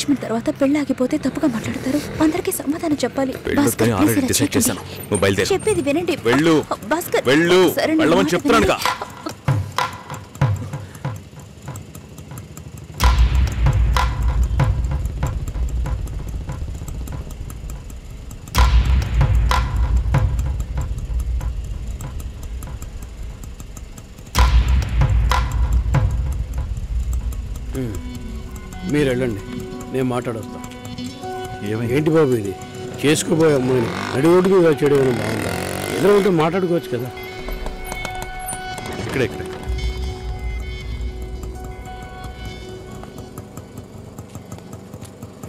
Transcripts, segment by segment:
Engagement తర్వాత పెళ్లి ఆగిపోతే తప్పుగా మాట్లాడతారు. అందరికీ సమాధానం చెప్పాలి. చెప్పేది వినండి భాస్కర్. చెప్తున్నానుగా. మీరు వెళ్ళండి, నేను మాట్లాడొస్తాను. ఏంటి బాబు ఇది? చేసుకోబోయే అమ్మాయిని నడి ఒడ్డుకు చేయడం బాగుందా? ఎదురు ఉంటే మాట్లాడుకోవచ్చు కదా. ఇక్కడే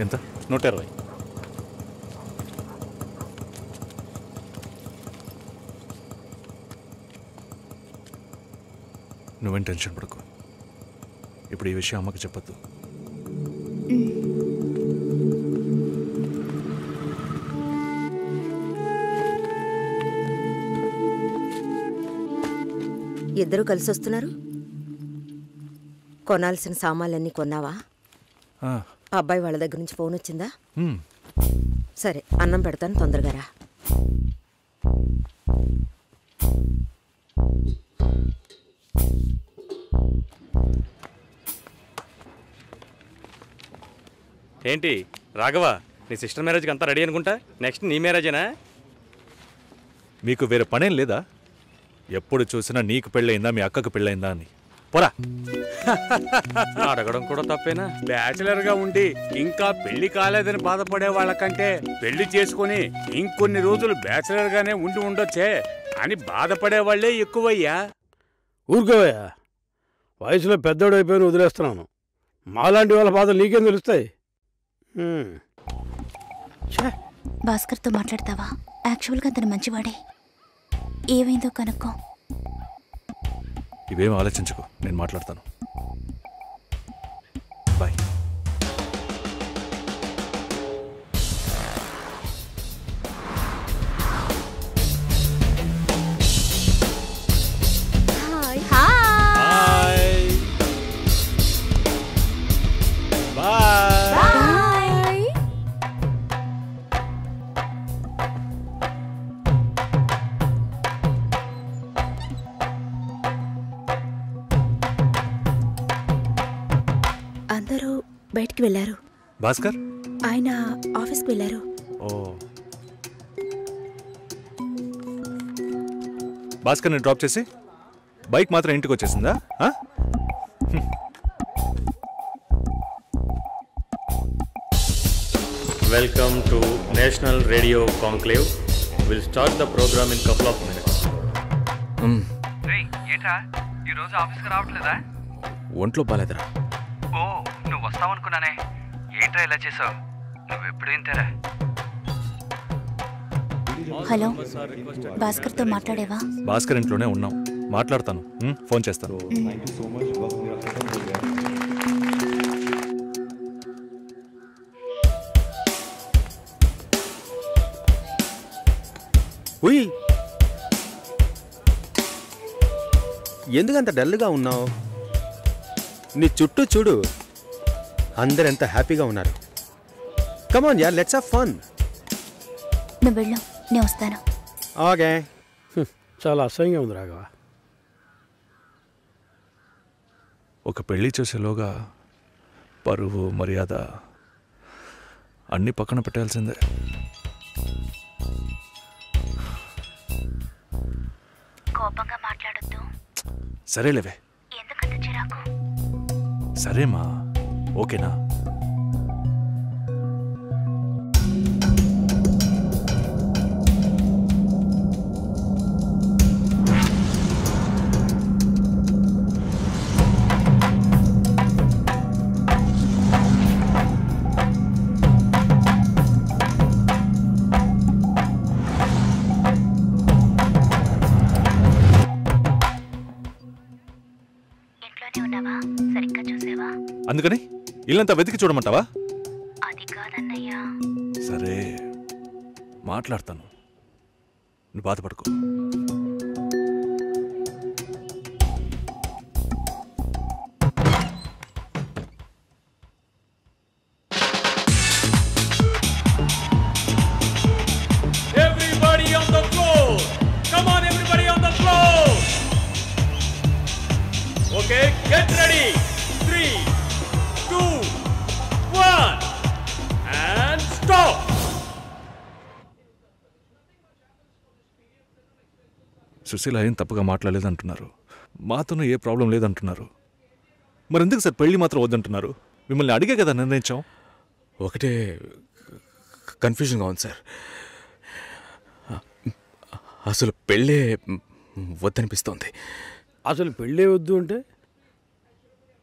ఎంత? 120. నువ్వేం టెన్షన్ పడకు. ఇప్పుడు ఈ విషయం అమ్మకి చెప్పొద్దు. ఇద్దరు కలిసి వస్తున్నారు. కొనాల్సిన సామాన్లన్నీ కొన్నావా? అబ్బాయి వాళ్ళ దగ్గర నుంచి ఫోన్ వచ్చిందా? సరే, అన్నం పెడతాను, తొందరగా రా. ఏంటి రాఘవ, నీ సిస్టర్ మ్యారేజ్కి అంతా రెడీ అనుకుంటా? నెక్స్ట్ నీ మ్యారేజేనా? మీకు వేరే పనేం లేదా? ఎప్పుడు చూసినా నీకు పెళ్ళయిందా, మీ అక్కకు పెళ్ళయిందా అని. పోరా. అడగడం కూడా తప్పేనా? బ్యాచిలర్గా ఉండి ఇంకా పెళ్లి కాలేదని బాధపడే వాళ్ళకంటే పెళ్లి చేసుకుని ఇంకొన్ని రోజులు బ్యాచిలర్గానే ఉండి ఉండొచ్చే అని బాధపడే వాళ్లే ఎక్కువయ్యా. ఊరుకోవయ్యా, వయసులో పెద్దోడు అయిపోయి వదిలేస్తున్నాను. మాలాంటి వాళ్ళ బాధలు నీకేం తెలుస్తాయి? భాస్కర్తో మాట్లాడతావా? యాక్చువల్గా అతను మంచివాడే. ఏమైందో కనుక్కో. ఇవేం ఆలోచించుకో, నేను మాట్లాడతాను. బాయ్. అందరూ బయటికి వెళ్ళారు. భాస్కర్ ఆయన ఆఫీస్కి వెళ్ళారు. భాస్కర్ని డ్రాప్ చేసి బైక్ మాత్రం ఇంటికి వచ్చేసిందా? Welcome to national radio conclave. Will start the program in couple of minutes. ఏంట్రా ఈరోజు ఆఫీస్కి రావట్లేదా? ఒంట్లో బాలేదురా. ఓ, నువ్వు వస్తావనుకున్నానే. ఏంట్రా ఇలా చేసావు? నువ్వు ఎప్పుడు ఇంతేరా? హలో, భాస్కర్తో మాట్లాడేవా? భాస్కర్ ఇంట్లోనే ఉన్నాం, మాట్లాడతాను. ఫోన్ చేస్తాను. ఎందుకంత డల్గా ఉన్నావు? నీ చుట్టూ చూడు, అందరెంత హ్యాపీగా ఉన్నారు. కమాన్ యార్, లెట్స్ హావ్ ఫన్. నువ్వు వెళ్ళు, నేను వస్తాను. ఓకే. చాలా అసహ్యంగా ఉంది రాఘవ. ఒక పెళ్లి చేసేలోగా పరువు మర్యాద అన్నీ పక్కన పెట్టాల్సిందే. కోపంగా మాట్లాడొద్దు. సరేలేవే. ఎందుకంత చిరాకు? సరేమా, ఓకేనా? అందుకని ఇల్లంతా వెతికి చూడమంటావా? అది కాదన్నయ్యా. సరే, మాట్లాడతాను, నువ్వు బాధపడుకో. సుశీల ఏం తప్పుగా మాట్లాడలేదంటున్నారు, మాతోనూ ఏ ప్రాబ్లం లేదంటున్నారు. మరి ఎందుకు సార్ పెళ్లి మాత్రం వద్దంటున్నారు? మిమ్మల్ని అడిగే కదా నిర్ణయించాం. ఒకటే కన్ఫ్యూజన్గా ఉంది సార్. అసలు పెళ్ళే వద్దనిపిస్తోంది. అసలు పెళ్ళే వద్దు అంటే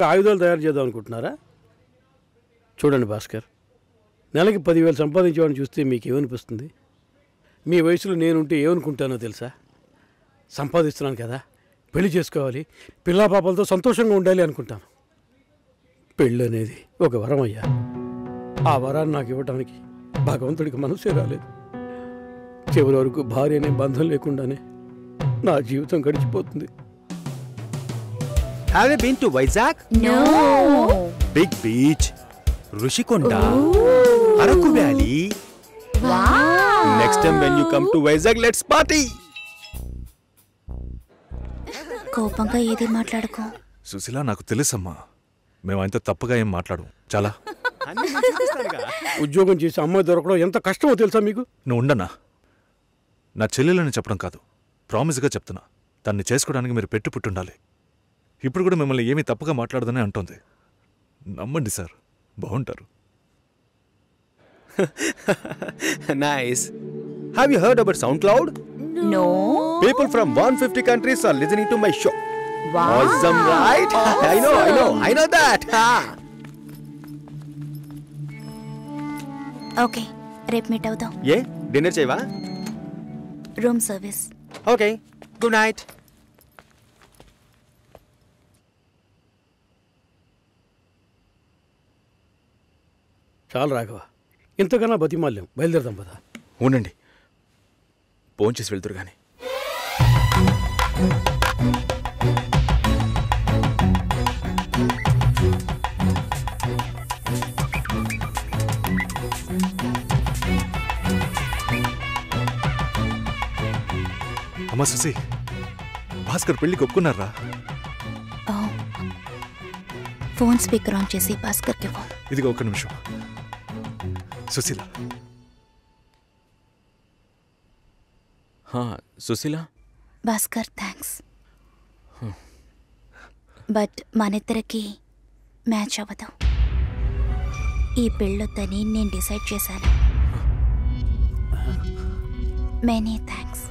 ఆయుధాలు తయారు చేద్దాం అనుకుంటున్నారా? చూడండి భాస్కర్, నెలకి 10,000 సంపాదించేవాడిని చూస్తే మీకేమనిపిస్తుంది? మీ వయసులో నేనుంటే ఏమనుకుంటానో తెలుసా? సంపాదిస్తున్నాను కదా, పెళ్లి చేసుకోవాలి, పిల్లా పాపలతో సంతోషంగా ఉండాలి అనుకుంటాను. పెళ్ళి అనేది ఒక వరం అయ్యా. ఆ వరాన్ని నాకు ఇవ్వడానికి భగవంతుడికి మనసే రాలేదు. చివరి వరకు భార్య అనే బంధం లేకుండానే నా జీవితం గడిచిపోతుంది. Have you been to Vizag? No. Big beach, Rushikonda, Araku Valley. Wow. Next time when you come to Vizag, let's party. కోపంగా ఏది మాట్లాడుకో. సుశీల, నాకు తెలుసమ్మా, మేము ఆయనతో తప్పుగా ఏం మాట్లాడము. చాలా ఉద్యోగం చేసి అమ్మాయి దొరకడం ఎంత కష్టమో తెలుసా మీకు? నువ్వు ఉండనా? నా చెల్లెలని చెప్పడం కాదు, ప్రామిస్గా చెప్తున్నా, తన్ని చేసుకోవడానికి మీరు పుట్టుండాలి. ఇప్పుడు కూడా మిమ్మల్ని ఏమీ తప్పుగా మాట్లాడదని అంటోంది. నమ్మండి సార్, బాగుంటారు. Nice. Have you heard about SoundCloud? No. People from 150 countries are listening to my show. Wow. Awesome, right? I know that. Okay, రేపు మీట్ అవుదాం. ఏ డిన్నర్ చేయవా? Room service. Okay, good night. చాలు రాఘవ, ఇంతకన్నా బతిమాల్యం. బయలుదేరదాం పదా. ఉండండి, భోంచేసి వెళ్తురు కానీ. అమ్మా సుశీ, భాస్కర్ పెళ్లికి ఒప్పుకున్నారా? ఫోన్ స్పీకర్ ఆన్ చేసి భాస్కర్కి ఫోన్. ఇదిగో ఒక్క నిమిషం. సుశీల. సుశీల. భాస్కర్, థ్యాంక్స్. బట్ మనిద్దరికి మ్యాచ్ అవ్వదు. ఈ పెళ్ళొద్దని నేను డిసైడ్ చేశాను. Many thanks.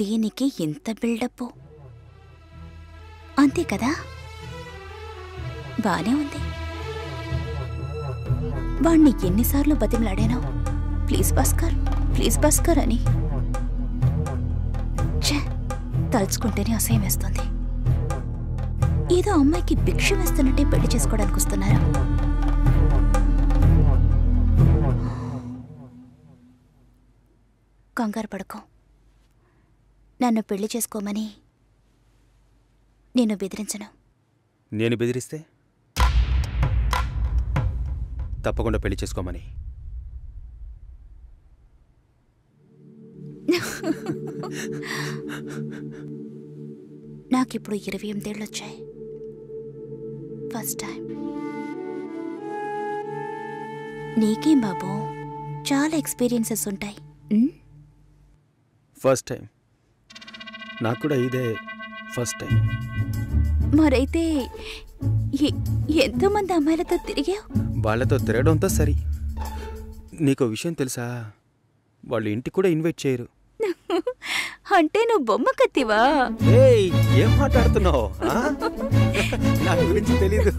దీనికి ఇంత బిల్డప్ అంతే కదా? బానే ఉంది. వాణ్ణి ఎన్నిసార్లు బతిమలాడాను, ప్లీజ్ భాస్కర్ అని. ఛే, తలుచుకుంటేనే అసహ్యం వేస్తుంది. ఏదో అమ్మాయికి భిక్ష వేస్తున్నట్టే పెళ్లి చేసుకోవడానికి వస్తున్నారా? కంగారు పడుకో. నన్ను పెళ్లి చేసుకోమని నేను బెదిరించను. నేను బెదిరిస్తే? తప్పకుండా పెళ్లి చేసుకోమని. నాకిప్పుడు 28 ఏళ్ళు వచ్చాయి. First time. నీకేం బాబు, చాలా ఎక్స్పీరియన్సెస్ ఉంటాయి. First time. నాకు కూడా ఇదే ఫస్ట్ టైం. మరైతే ఎంతోమంది అమ్మాయిలతో తిరిగావు? వాళ్ళతో తిరగడంతో సరి. నీకు విషయం తెలుసా, వాళ్ళు ఇంటికి కూడా ఇన్వైట్ చేయరు. అంటే నువ్వు బొమ్మ కత్తివా? ఏం మాట్లాడుతున్నావు? నా గురించి తెలీదు.